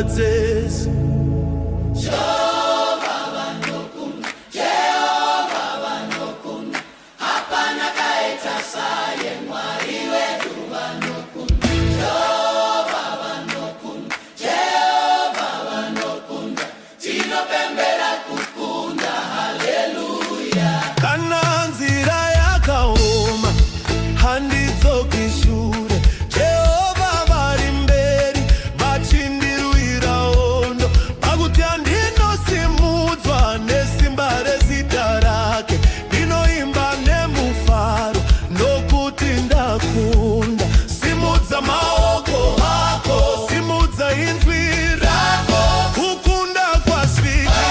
dzese. Kana nzira yakaoma handidzoki-shure, Jehova vari mberi vachindirwira hondo. Pakuti handinosimudzwa nesimba rezita rake, ndinoimba nemufaro nokuti ndakunda. Simudza maoko ako, simudza inzwi rako, kukunda kwasvika.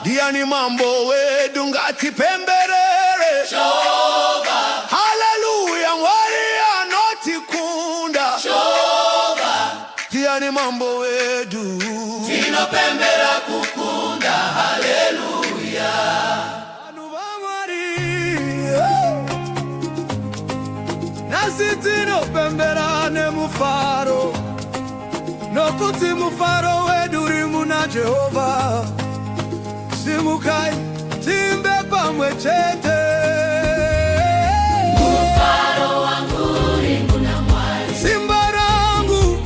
Ndiani mambo wedu ngatipemberere. Haleluya, mwari anotikunda. Ndiani mambo wedu tinopembera kukunda. Haleluya. Anu va mwari nasi tinopembera nemufaro, nokuti mufaro wedu rimu na Jehova. Simukai timbe pamwe chete. Mufaro wangu rimu na mwari, Simba rangu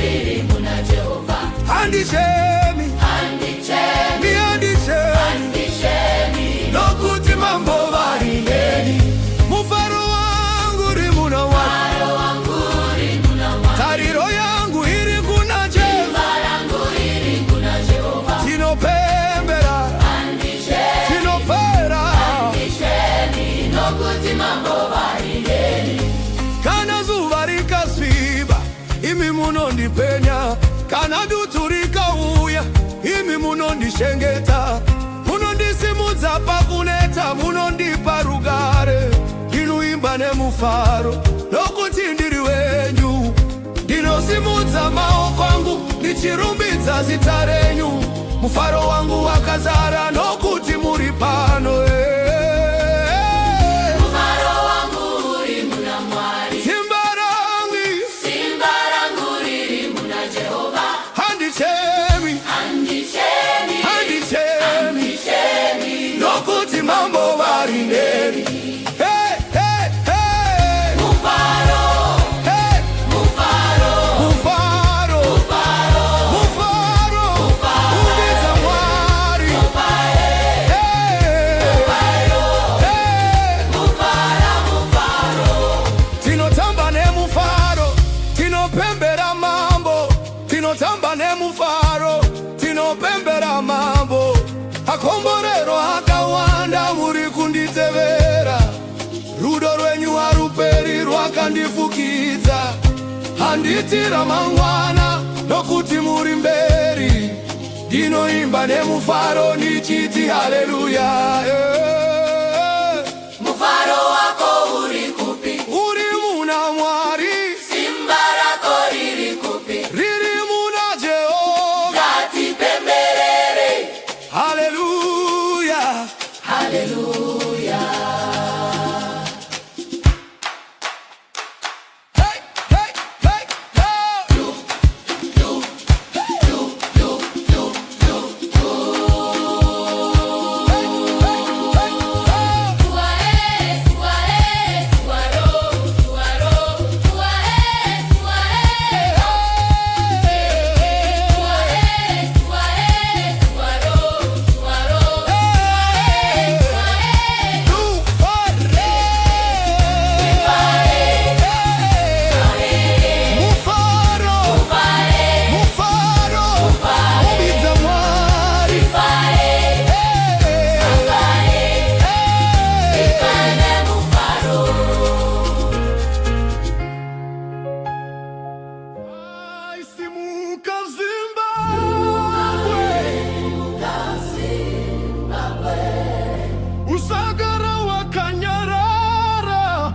ririmu na Jehova. Handishemi, nokuti mambo vari mberi. Mufaro wangu rimu na mwari, tariro yangu iri kuna Jehova. Tinopembera, tinofera, kana zuva rikasviba imi munondipenya, kana dutu rikauya imi munondishengeta. Munondisimudza pakuneta, munondipa rugare. Ndinoimba nemufaro nokuti ndiri wenyu. Ndinosimudza maoko angu ndichirumbidza zita renyu. Mufaro wangu wakazara nokuti muri pano. Mufaro wangu rimu na mwari, Simba rangu ririmu na Jehova. Handishemi, nokuti mambo vari mberi. Hey, hey, hey. Mufaro, Hey. mufaro, Mufaro, ubidza mwari. Hey. Hey. Tinotamba nemufaro, tinopembera mambo. Tinotamba nemufaro, tinopembera mambo. Akomborero akawanda muri kunditevera. Rudo rwenyu haruperi rwakandifukidza. Handitira mangwana nokuti muri mberi. Ndinoimba nemufaro ndichiti haleluya. Mufaro wako uri kupi? Uri muna mwari, Simba rako riri kupi? riri muna Jehova. Ngatipemberere. Haleluya. Haleluya. Hey, hey, hey, hey. Hey, hey, simuka Zimbabwe, Usagara wa Kanyarara,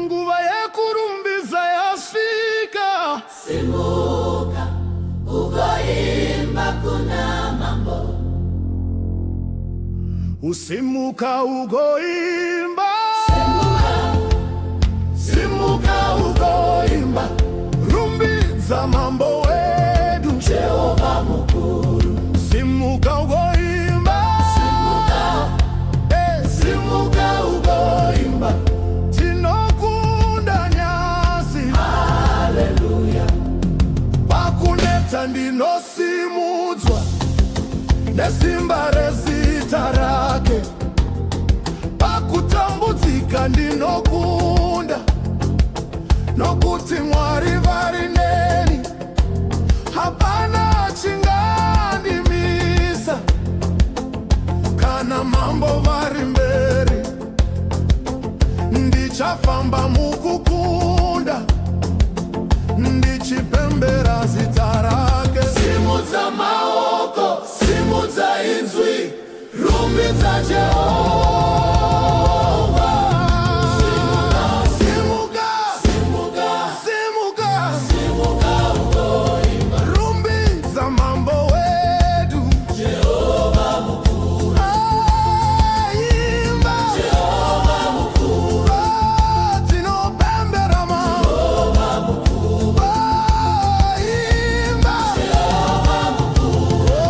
nguva yekurumbiza yasvika. Simuka ugoimba kuna mambo. Usimuka ugoimba, Simuka ugoimba, rumbidza mambo wedu Jehova mukuru. Simuka ugoimba, simuka ugoimba, tinokunda nyasi. Haleluya. Pakunetsa ndinosimudzwa nesimba rezita rake, pakutambudzika ndinokunda nokuti Mwari vari neni. Hapana chingandimisa kana mambo vari mberi. Ndichafamba mukukunda ndichipembera zita rake. Simudza maoko, simudza inzwi, rumbidza Jehova. Simuka, Simuka, simuka, simuka ugoimba. rumbidza mambo wedu Jehova mukuru. imba. Jehova mukuru. Tinopembera mambo Jehova mukuru. imba. Jehova mukuru.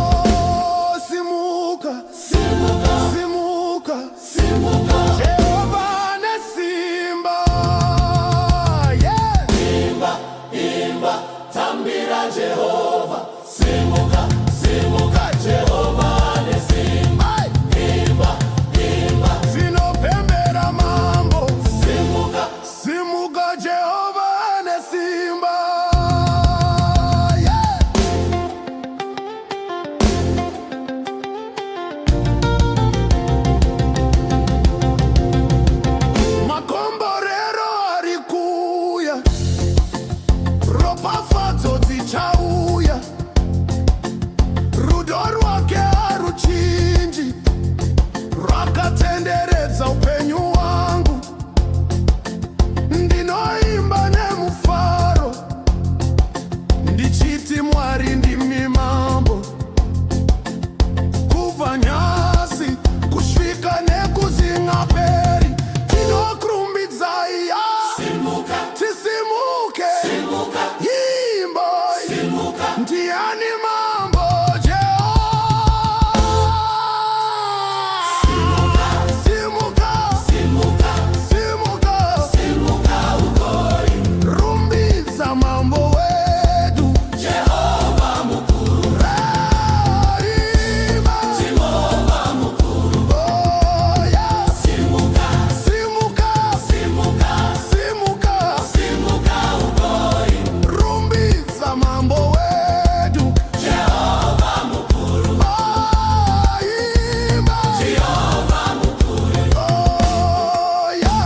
Simuka, Simuka, simuka, simuka. Jehova nesimba. Imba, imba, tambira Jehova. Simuka, simuka, Jehova nesimba. Imba, imba, Tinopembera mambo. simuka. Simuka Jehova nesimba. Makomborero arikuya, ropafadzo dzichauya, rudo rwake haruchinji, rwakatenderedza upenyu hwangu. Ndinoimba nemufaro ndichiti Mwari ndimi mambo, kubva nyasi kusvika nekuzingaperi. Tinokurumbidzai, Simuka, tisimuke, simuka, imbo simuka. ndiani mambo Jehova. Simuka, Simuka, simuka, simuka ugoimba. rumbidza mambo wedu Jehova mukuru. imba. Jehova mukuru. Oh, yeah. Simuka, Simuka, simuka, simuka, simuka ugoimba. rumbidza mambo wedu Jehova mukuru. imba. Jehova mukuru. Oh, yeah.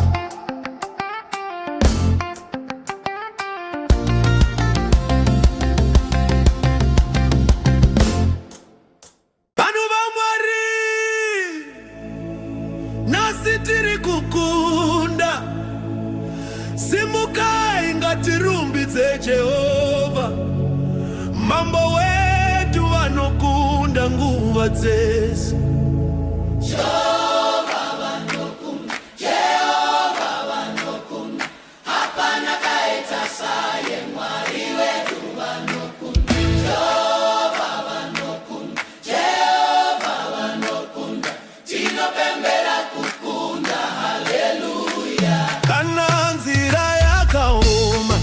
Vanhu vaMwari, nasi tiri kukunda. Simukai ngatirumbidze Jehova. Mambo wetu vanokunda nguva dzese. Jehova vanokunda, Jehova vanokunda. Hapana kaita saye Mwari wetu vanokunda. Jehova vanokunda, Jehova vanokunda. Tinopembera kukunda, haleluya. Kana nzira yakaoma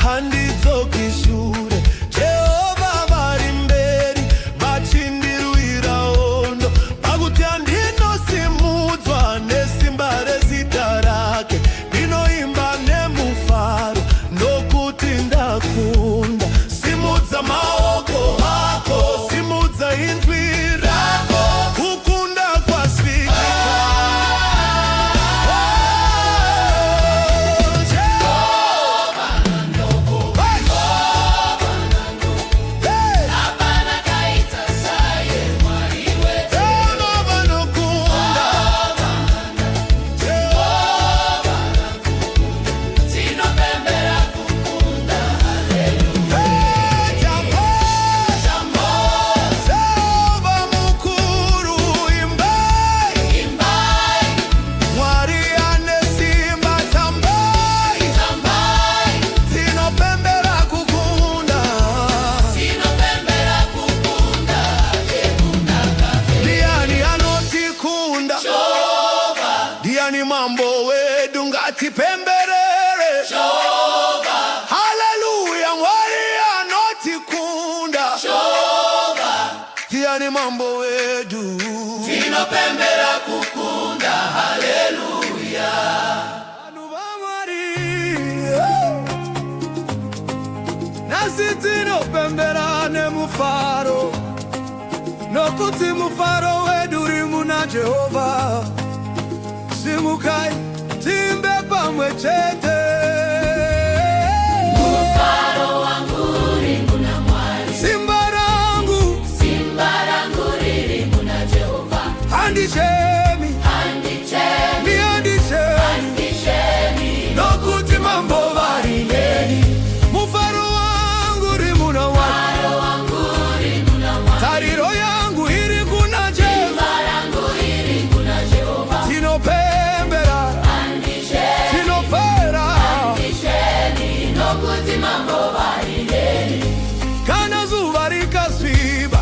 handidzoki shure. Jehova vari mberi vachindirwira hondo, pakuti handinosimba tipemberere Jehova. Haleluya, mwari anotikunda Jehova. Tiani mambo wedu tinopembera kukunda. Haleluya. Nasi tinopemberane mufaro, nokuti mufaro wedu rimu na Jehova. Simukai timbe pamwe chete. Mufaro wangu rimu na mwari, simba rangu ririmu na Jehova. Andishemi nokuti mambo varineni. Mufaro wangu rimu na mwari, tariro yangu iri kuna Jehova. Tinopembera tinofera nokuti mambo varineni. kana zuva rikasviba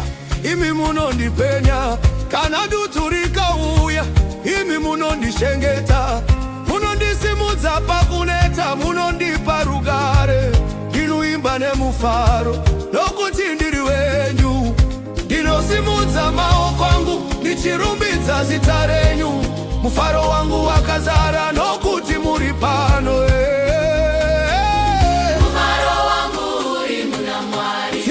imi munondipenya, kana dutu rikauya imi munondishengeta. Munondisimudza pakuneta, munondipa rugare. Ndinoimba nemufaro nokuti ndiri wenyu. Ndinosimudza maoko angu ndichirumbidza zita renyu. Mufaro wangu wakazara nokuti muri pano. Mufaro wangu rimu na mwari,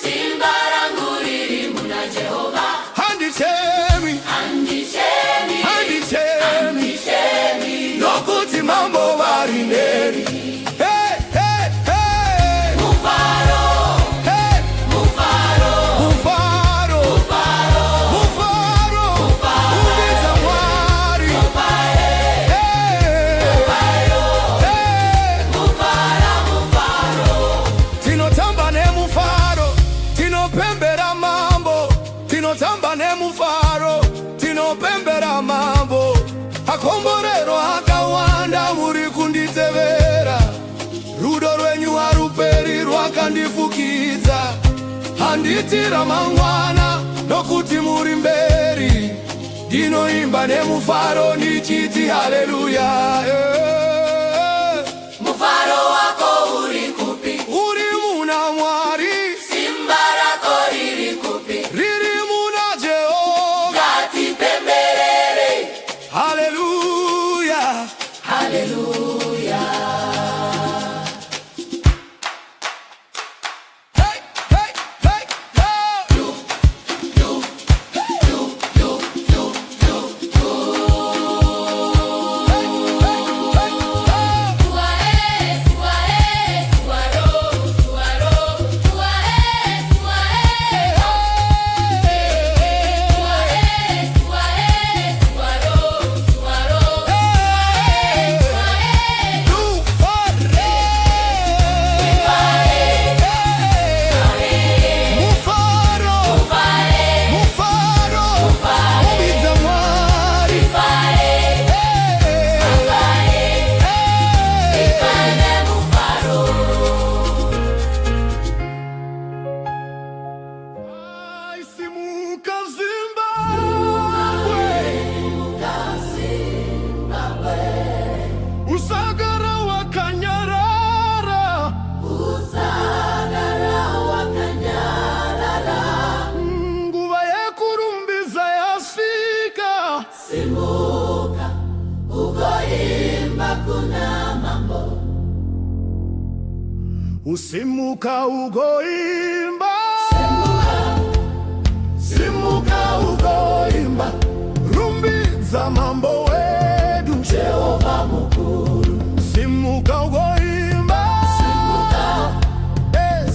simba rangu ririmu na Jehova. Handishemi nokuti mambo varineni. Tinotamba ne mufaro, tinopembera mambo. Akomborero akawanda muri kunditevera. Rudo rwenyu haruperi rwakandifukidza. Handitira mangwana nokuti muri mberi. Ndinoimba nemufaro ndichiti haleluya. Mufaro wako uri kupi? Uri muna mwari. Simba rako riri kupi? Riri muna Jehova. Ngatipemberere. Haleluya. Haleluya. Hey, hey, hey, hey. Usagara wakanyarara. Nguva yekurumbiza yasvika. Simuka ugoimba kuna mambo. Usimuka ugoimba. Simuka ugoimba. Rumbidza mambo wedu Jehova mukuru. Simuka ugoimba.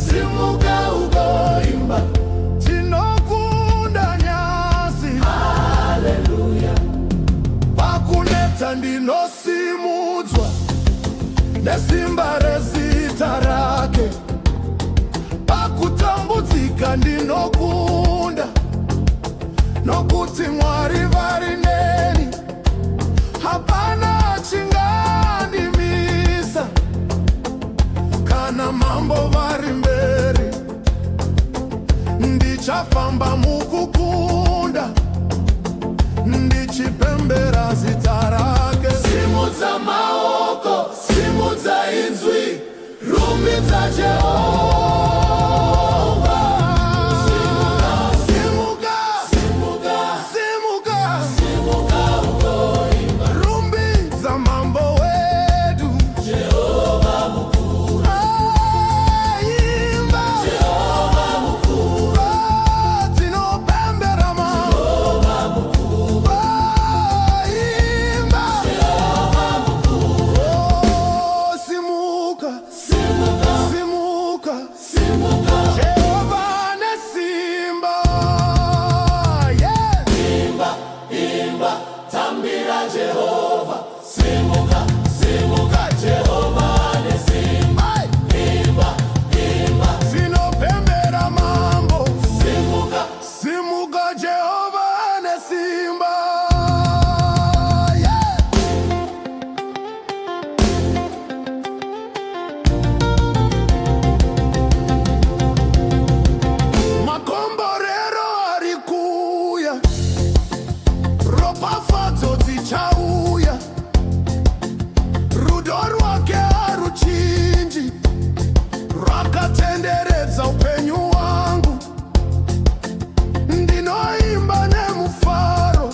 Simuka ugoimba. Tinokunda nyasi. Haleluya. Pakuneta ndinosimudzwa nesimba rezita rake. Pakutambudzika ndinokunda nokuti mwari vari neni. Hapana chingandimisa kana mambo vari mberi. Ndichafamba mukukunda ndichipembera zita rake. Simudza za Jehova. Tambira Jehova, simuka, simuka, Jehova ne simba. Imba, imba, sinopembera mambo. Simuka, simuka, Jehova ne simba. Makomborero alikuya chauya rudo rwake haruchinji rwakatenderedza upenyu wangu. Ndinoimba nemufaro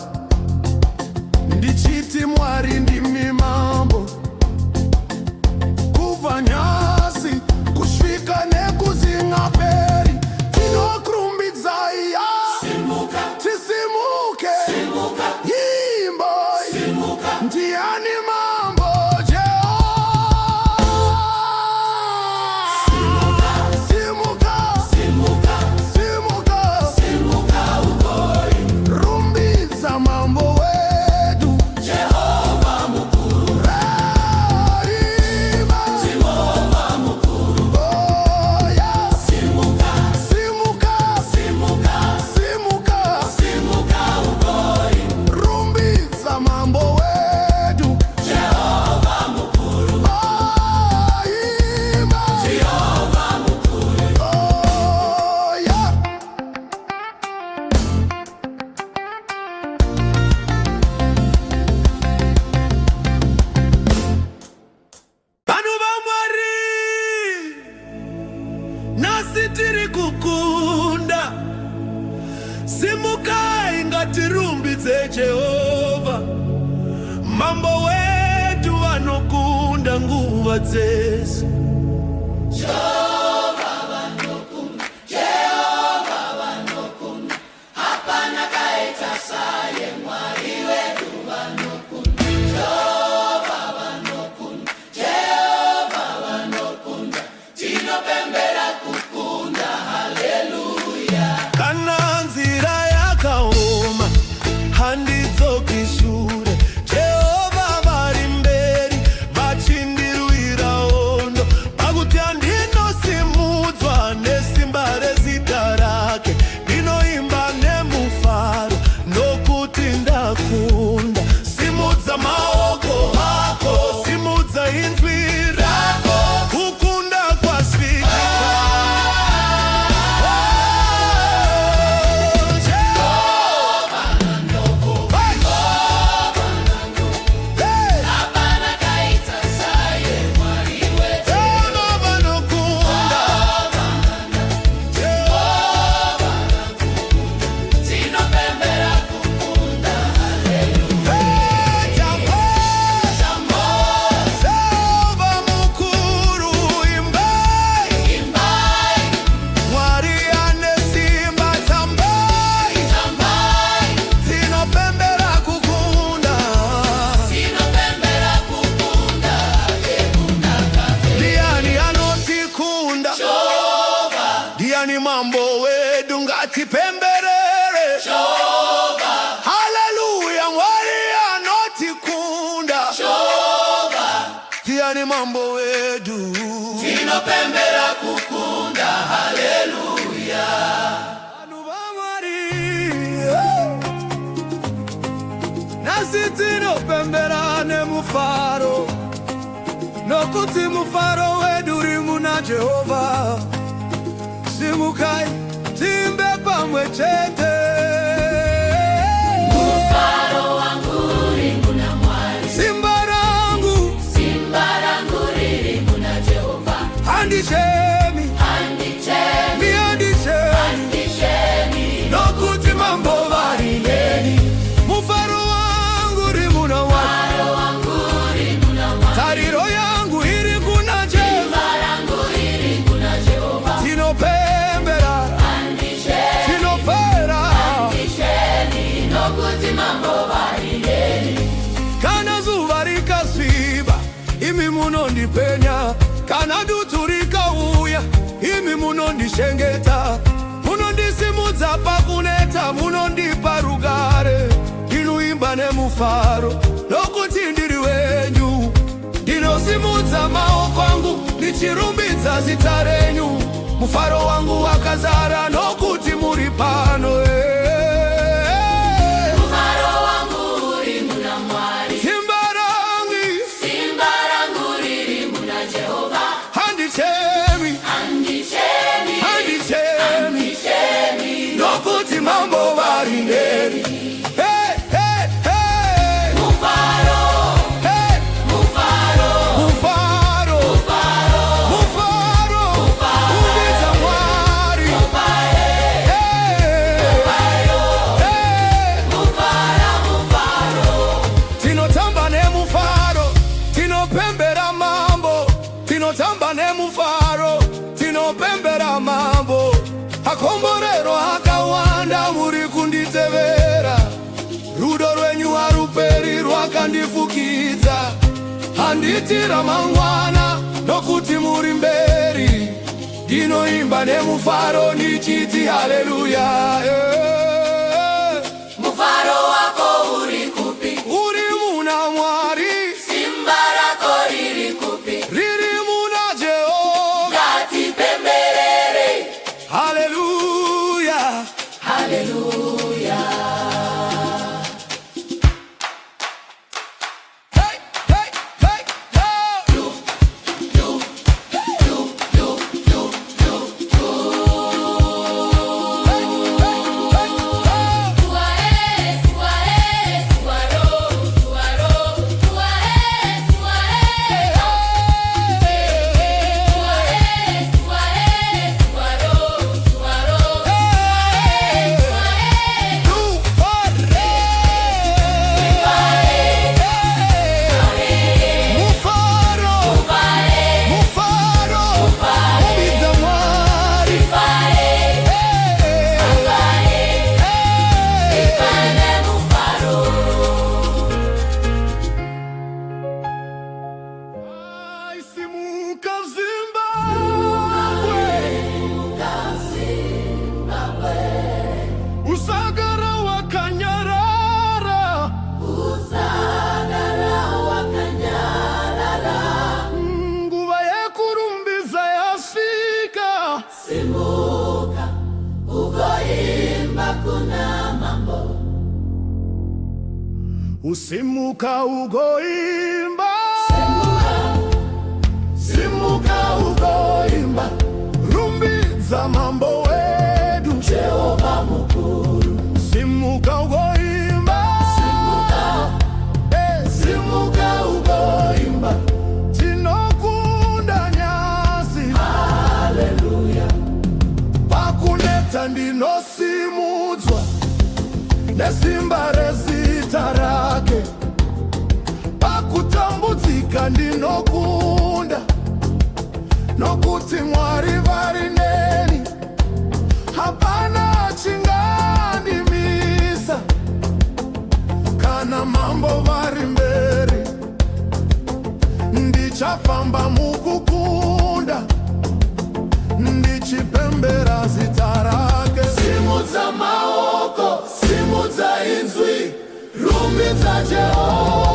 ndichiti Mwari ndimi mambo. Kubva nyasi kusvika nekuzingaperi tinokurumbidzai. simuka, tisimuke, simuka, ndiani mambo Jehova. simuka, simuka, simuka, simuka ugoi. rumbiza mambo wedu Jehova mukuru. Rima Jehova mukuru. Oh yeah. Simuka, simuka, simuka, simuka, simuka ugoi. rumbiza mambo wedu tiri kukunda. Simukai ngatirumbidze Jehova. Mambo wetu vanokunda nguva dzese. Jehova vanokunda, Jehova vanokunda. Hapana kaita saye Mwari wetu vanokunda. Jehova vanokunda, Jehova vanokunda. Tinopembera kukunda, haleluya. Kana nzira yakaoma handidzoki shure. Jehova vari mberi vachindirwira hondo. Pakuti handinosimudzwa nesimba rezita rake. Ndinoimba nemufaro nokuti ndakunda. Simudza maoko ako, simudza inzwi rako, kukunda kwasvika. Ndiani mambo wedu ngatipemberere. Jehova, haleluya, Mwari anotikunda. Jehova, ndiani mambo wedu tinopembera kukunda, haleluya. Anu va Mwari nasi tinopembera nemufaro nokuti mufaro wedu rimu na Jehova. Simukai timbe pamwe chete. Mufaro wangu rimu na Mwari. Simba rangu riri muna Jehova. handishe munondipenya kana duturika uya imi munondishengeta munondisimudza pakuneta munondipa rugare ndinuimba nemufaro nokuti ndiri wenyu ndinosimudza maoko angu ndichirumbidza zita renyu mufaro wangu wakazara nokuti muri pano Mufaro wangu uri muna Mwari simba rangu riri muna Jehova handichemi nokuti mambo vari ndeni tinotamba nemufaro tinopembera mambo akomborero akawanda muri kunditevera rudo rwenyu haruperi rwakandifukidza handitira mangwana nokuti muri mberi ndinoimba nemufaro ndichiti haleluya Mufaro wako uri kupi? Uri muna Mwari. Simba rako riri kupi? Riri muna Jehova. Ngati pemberere. Haleluya. Haleluya. Hey, hey, hey, hey. Usagara wakanyarara nguva yekurumbiza yasvika Simuka ugoimba kuna mambo usimuka ugoimba Simuka ugoimba rumbidza mambo wedu Jehova mukuru simuka ugoimba simuka ugoimba tinokunda nyasi Haleluya pakuneta ndinosimudzwa nesimba rezita rake pakutambudzika ndinokunda nokuti Mwari vari neni hapana chingandimisa kana mambo vari mberi ndichafamba mukukunda ndichipembera zita rake simudza maoko simudza inzwi rumbidza Jehova